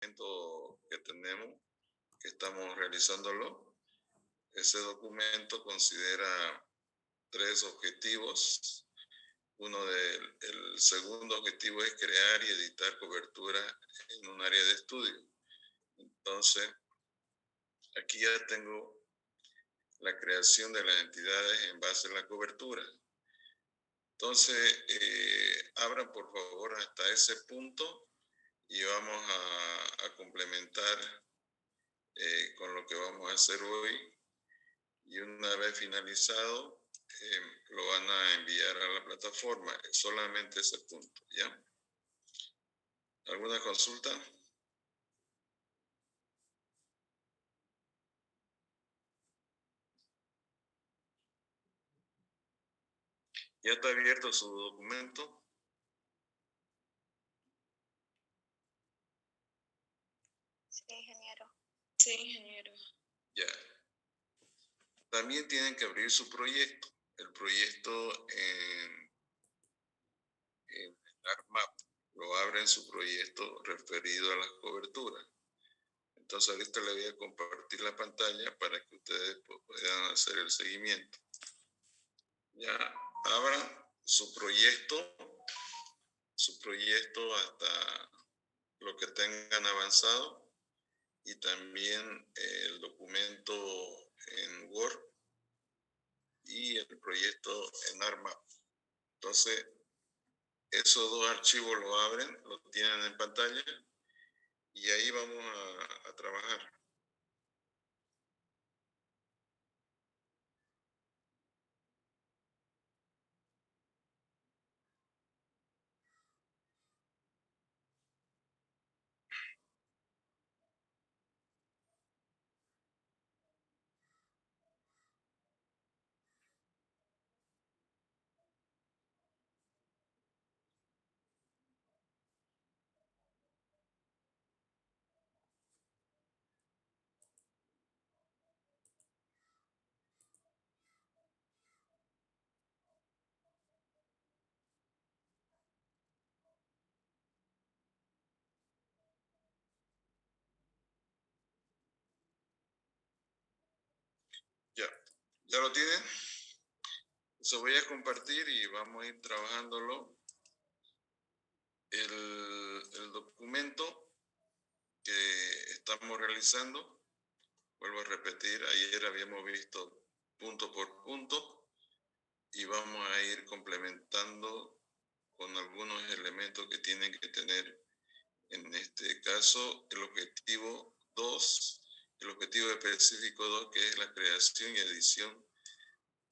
que tenemos, que estamos realizándolo. Ese documento considera 3 objetivos. El segundo objetivo es crear y editar cobertura en un área de estudio. Entonces, aquí ya tengo la creación de las entidades en base a la cobertura. Entonces, abran por favor hasta ese punto y vamos a complementar con lo que vamos a hacer hoy. Y una vez finalizado, lo van a enviar a la plataforma, solamente ese punto, ¿ya? ¿Alguna consulta? ¿Ya está abierto su documento? Sí, ingeniero. Sí, ingeniero. Ya. También tienen que abrir su proyecto. El proyecto en ArcMap. Lo abren su proyecto referido a las coberturas. Entonces ahorita le voy a compartir la pantalla para que ustedes puedan hacer el seguimiento. Ya abran su proyecto hasta lo que tengan avanzado y también el documento en Word y el proyecto en ArcMap. Entonces, esos 2 archivos lo abren, lo tienen en pantalla y ahí vamos a trabajar. ¿Ya lo tienen? Se voy a compartir y vamos a ir trabajándolo. El documento que estamos realizando, vuelvo a repetir, ayer habíamos visto punto por punto y vamos a ir complementando con algunos elementos que tienen que tener, en este caso, el objetivo 2, el objetivo específico 2, que es la creación y edición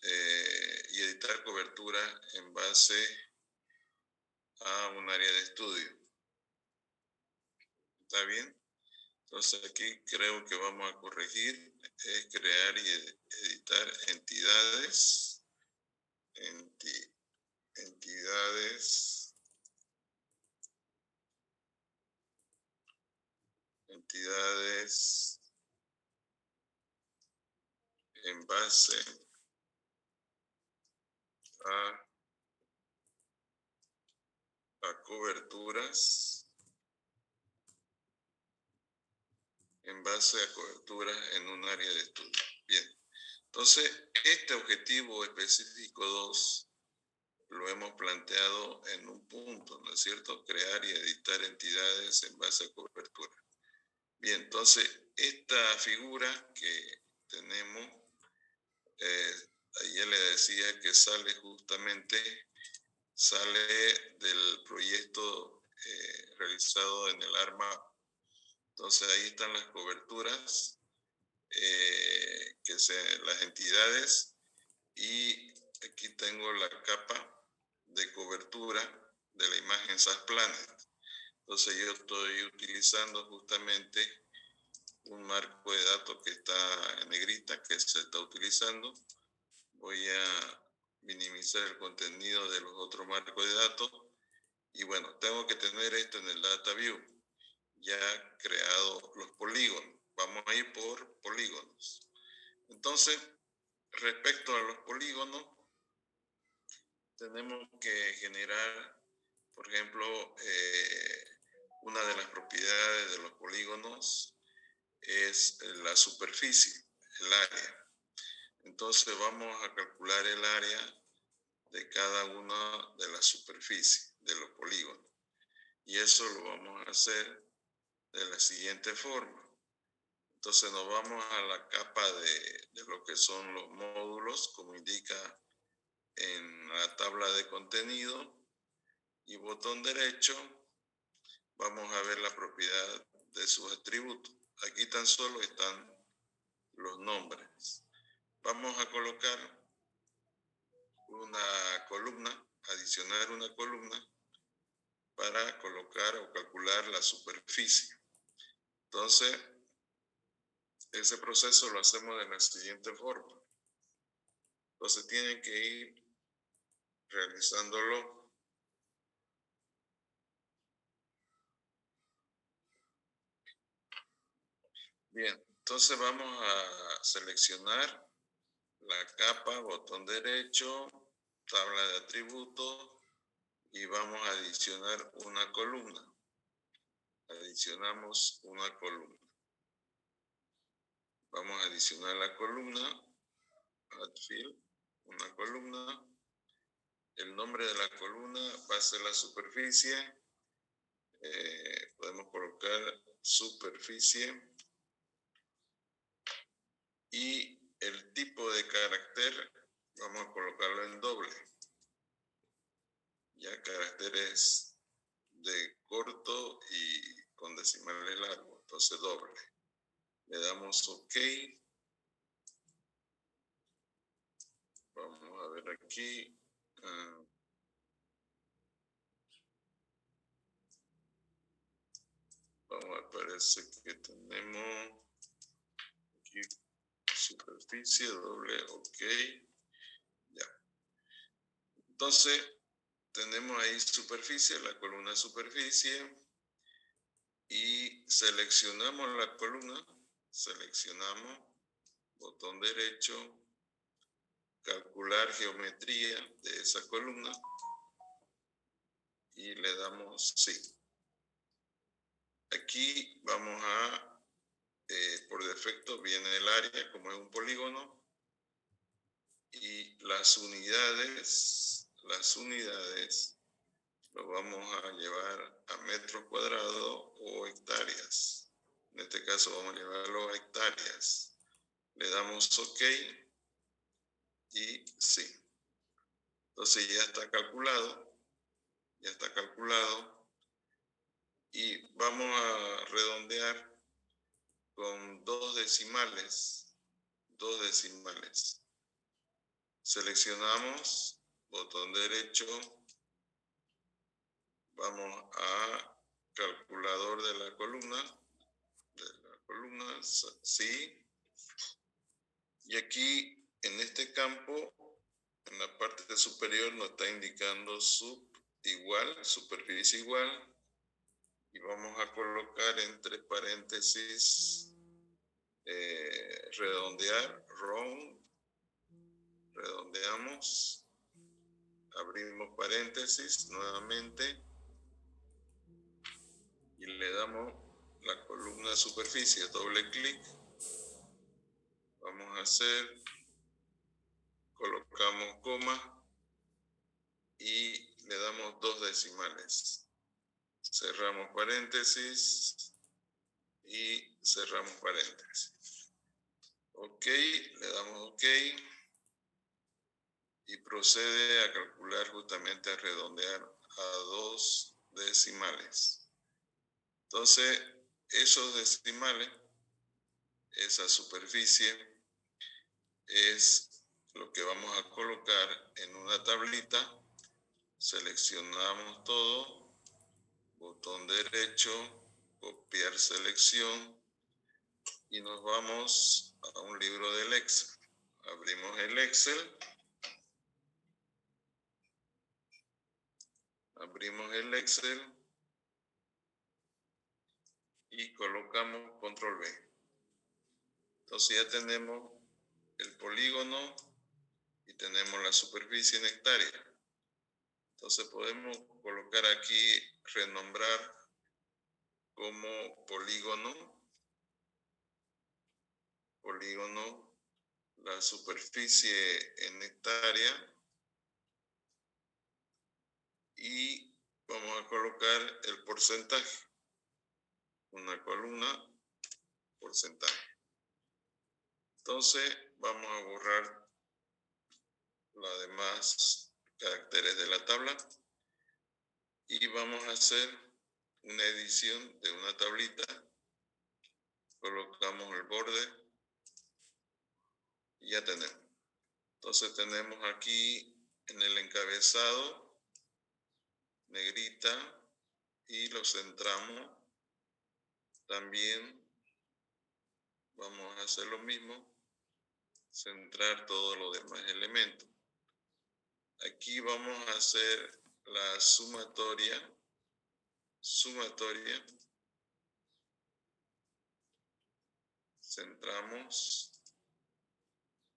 y editar cobertura en base a un área de estudio. ¿Está bien? Entonces aquí creo que vamos a corregir, es crear y editar entidades, entidades en base a coberturas, en base a coberturas en un área de estudio. Bien, entonces este objetivo específico 2 lo hemos planteado en un punto, ¿no es cierto? Crear y editar entidades en base a cobertura. Bien, entonces esta figura que tenemos, ayer le decía que sale del proyecto realizado en el ArcMap. Entonces ahí están las coberturas, las entidades, y aquí tengo la capa de cobertura de la imagen SAS Planet. Entonces yo estoy utilizando justamente un marco de datos que está en negrita, que se está utilizando. Voy a minimizar el contenido de los otros marcos de datos. Y bueno, tengo que tener esto en el Data View, ya creado los polígonos. Vamos a ir por polígonos. Entonces, respecto a los polígonos, tenemos que generar, por ejemplo, Una de las propiedades de los polígonos es la superficie, el área. Entonces vamos a calcular el área de cada una de las superficies de los polígonos. Y eso lo vamos a hacer de la siguiente forma. Entonces nos vamos a la capa de lo que son los módulos, como indica en la tabla de contenido, y botón derecho, vamos a ver la propiedad de sus atributos. Aquí tan solo están los nombres. Vamos a colocar una columna, adicionar una columna para colocar o calcular la superficie. Entonces, ese proceso lo hacemos de la siguiente forma. Entonces tienen que ir realizándolo. Bien, entonces vamos a seleccionar la capa, botón derecho, tabla de atributos y vamos a adicionar una columna. Adicionamos una columna. Vamos a adicionar la columna, add field, una columna. El nombre de la columna va a ser la superficie. Podemos colocar superficie. Y el tipo de carácter vamos a colocarlo en doble. Ya caracteres de corto y con decimales largos, entonces doble. Le damos OK. Vamos a ver aquí. Vamos a parece que tenemos aquí superficie, doble, OK. Ya. Entonces, tenemos ahí superficie, la columna superficie. Y seleccionamos la columna. Seleccionamos, botón derecho, calcular geometría de esa columna. Y le damos sí. Aquí vamos a, por defecto viene el área como es un polígono. Y las unidades lo vamos a llevar a metros cuadrados o hectáreas. En este caso vamos a llevarlo a hectáreas. Le damos OK y sí. Entonces ya está calculado. Ya está calculado. Y vamos a redondear con 2 decimales. 2 decimales. Seleccionamos, botón derecho. Vamos a calculador de la columna. Sí. Y aquí, en este campo, en la parte superior nos está indicando sub igual, superficie igual. Y vamos a colocar entre paréntesis, redondear, round. Redondeamos. Abrimos paréntesis nuevamente. Y le damos la columna superficie, doble clic. Vamos a hacer, colocamos coma y le damos 2 decimales. Cerramos paréntesis y cerramos paréntesis. OK, le damos OK y procede a calcular justamente a redondear a 2 decimales. Entonces, esos decimales, esa superficie, es lo que vamos a colocar en una tablita. Seleccionamos todo, botón derecho, copiar selección y nos vamos a un libro del Excel. Abrimos el Excel. Abrimos el Excel y colocamos control V. Entonces ya tenemos el polígono y tenemos la superficie en hectárea. Entonces podemos colocar aquí, renombrar como polígono, la superficie en hectárea, y vamos a colocar el porcentaje, una columna, porcentaje. Entonces vamos a borrar los demás caracteres de la tabla y vamos a hacer una edición de una tablita. Colocamos el borde y ya tenemos. Entonces tenemos aquí en el encabezado negrita y lo centramos. También vamos a hacer lo mismo, centrar todos los demás elementos. Aquí vamos a hacer la sumatoria. Centramos,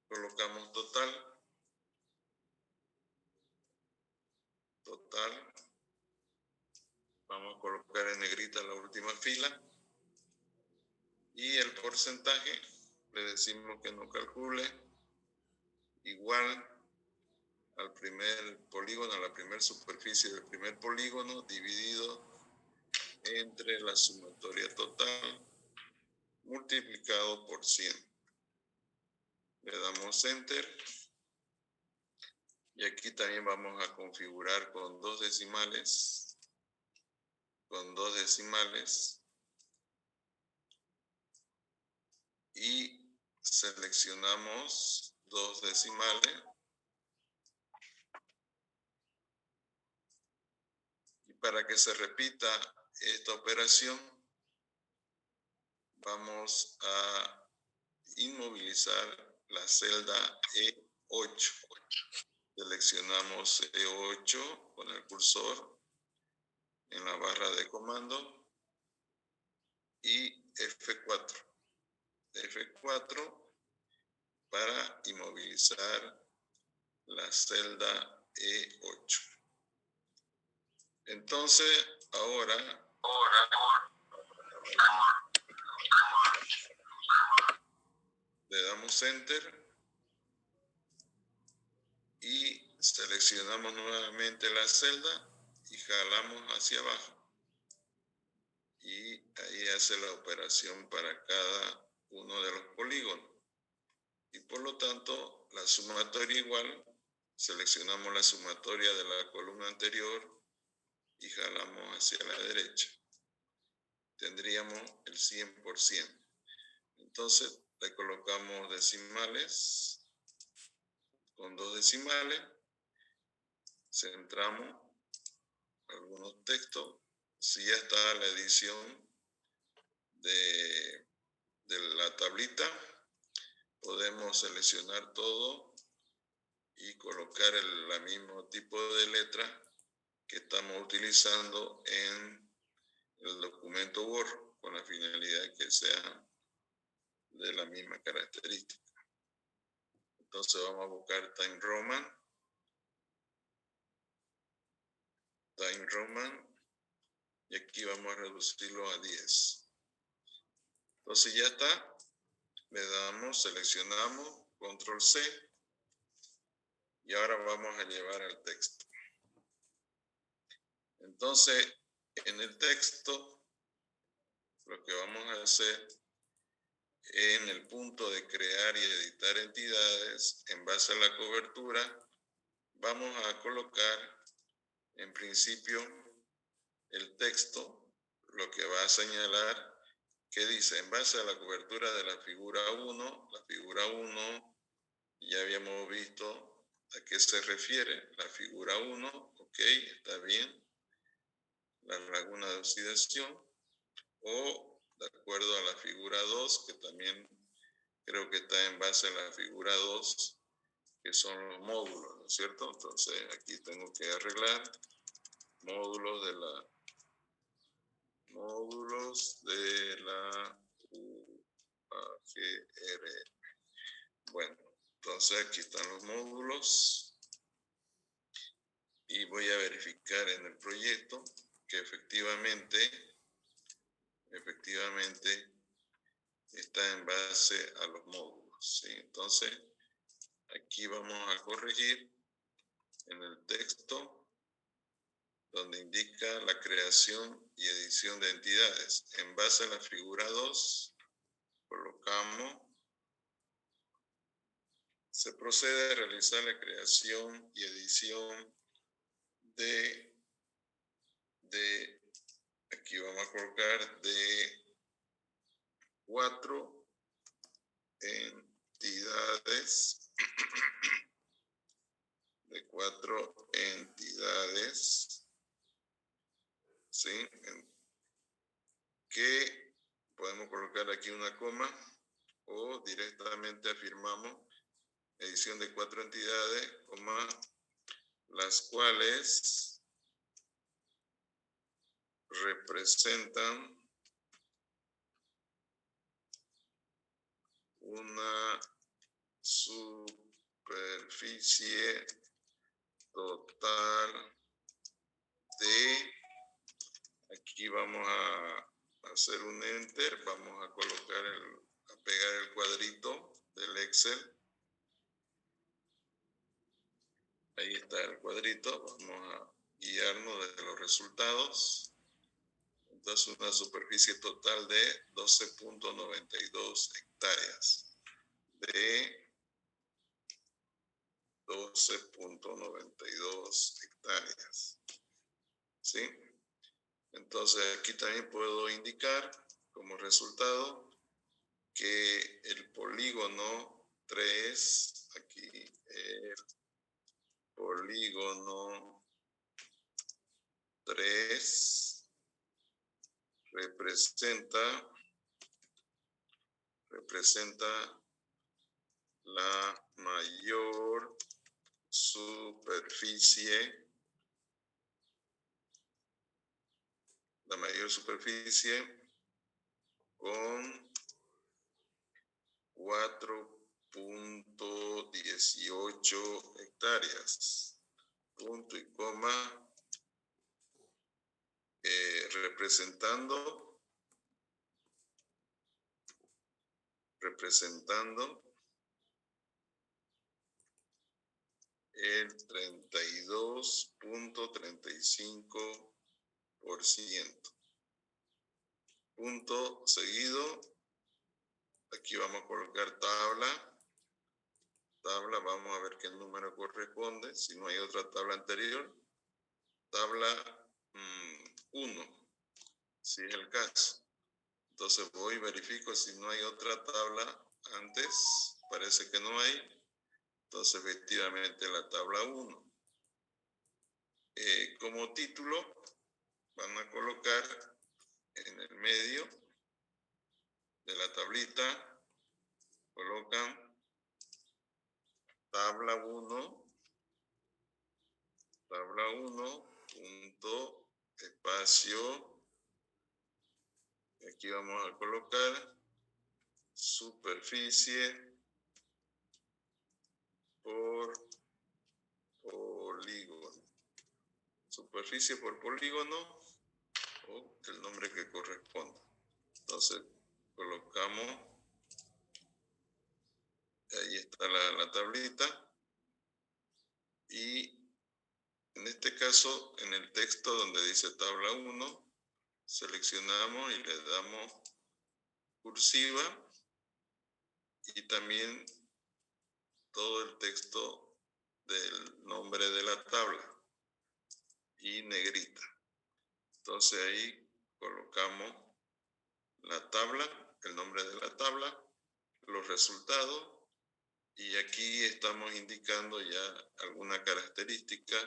colocamos total. Vamos a colocar en negrita la última fila. Y el porcentaje, le decimos que no calcule, igual al primer polígono, a la primera superficie del primer polígono, dividido entre la sumatoria total, multiplicado por 100. Le damos Enter. Y aquí también vamos a configurar con dos decimales. Y seleccionamos dos decimales. Y para que se repita esta operación, vamos a inmovilizar la celda E8. Seleccionamos E8 con el cursor en la barra de comando y F4. F4 para inmovilizar la celda E8. Entonces, ahora le damos Enter y seleccionamos nuevamente la celda y jalamos hacia abajo. Y ahí hace la operación para cada uno de los polígonos. Y por lo tanto, la sumatoria igual, seleccionamos la sumatoria de la columna anterior y jalamos hacia la derecha. Tendríamos el 100%. Entonces, le colocamos decimales. Con dos decimales, centramos algunos textos. Si ya está la edición de la tablita, podemos seleccionar todo y colocar el mismo tipo de letra que estamos utilizando en el documento Word, con la finalidad de que sea de la misma característica. Entonces vamos a buscar Time Roman, y aquí vamos a reducirlo a 10. Entonces ya está. Le damos, seleccionamos, Control C, y ahora vamos a llevar al texto. Entonces, en el texto, lo que vamos a hacer en el punto de crear y editar entidades, en base a la cobertura, vamos a colocar en principio el texto, lo que va a señalar que dice, en base a la cobertura de la figura 1, la figura 1 ya habíamos visto a qué se refiere, la figura 1, ok, está bien, la laguna de oxidación, o de acuerdo a la figura 2, que también creo que está en base a la figura 2, que son los módulos, ¿no es cierto? Entonces aquí tengo que arreglar módulos de la UAGR. Bueno, entonces aquí están los módulos y voy a verificar en el proyecto que efectivamente efectivamente está en base a los módulos, ¿sí? Entonces, aquí vamos a corregir en el texto donde indica la creación y edición de entidades. En base a la figura 2, colocamos: se procede a realizar la creación y edición de aquí vamos a colocar de 4 entidades, de 4 entidades, ¿sí? Que podemos colocar aquí una coma o directamente afirmamos edición de 4 entidades, coma, las cuales representan una superficie total de, aquí vamos a hacer un enter, vamos a colocar a pegar el cuadrito del Excel. Ahí está el cuadrito, vamos a guiarnos de los resultados. Entonces, una superficie total de 12.92 hectáreas. De 12.92 hectáreas. ¿Sí? Entonces, aquí también puedo indicar como resultado que el polígono 3, aquí el polígono 3 representa la mayor superficie, con 4.18 hectáreas, punto y coma, representando el 32.35%. Punto seguido, aquí vamos a colocar tabla, vamos a ver qué número corresponde, si no hay otra tabla anterior, tabla 1, si es el caso. Entonces voy y verifico si no hay otra tabla antes, parece que no hay, entonces efectivamente la tabla 1. Como título van a colocar en el medio de la tablita, colocan tabla 1, punto, espacio, aquí vamos a colocar superficie por polígono. Superficie por polígono o el nombre que corresponda. Entonces colocamos, ahí está la tablita, y en este caso en el texto donde dice tabla 1 seleccionamos y le damos cursiva y también todo el texto del nombre de la tabla y negrita. Entonces ahí colocamos la tabla, el nombre de la tabla, los resultados, y aquí estamos indicando ya alguna característica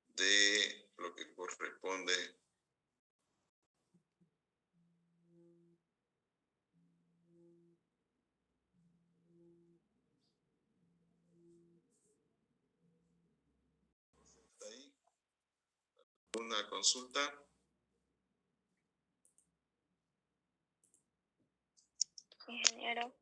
de lo que corresponde. Ahí, una consulta. Ingeniero.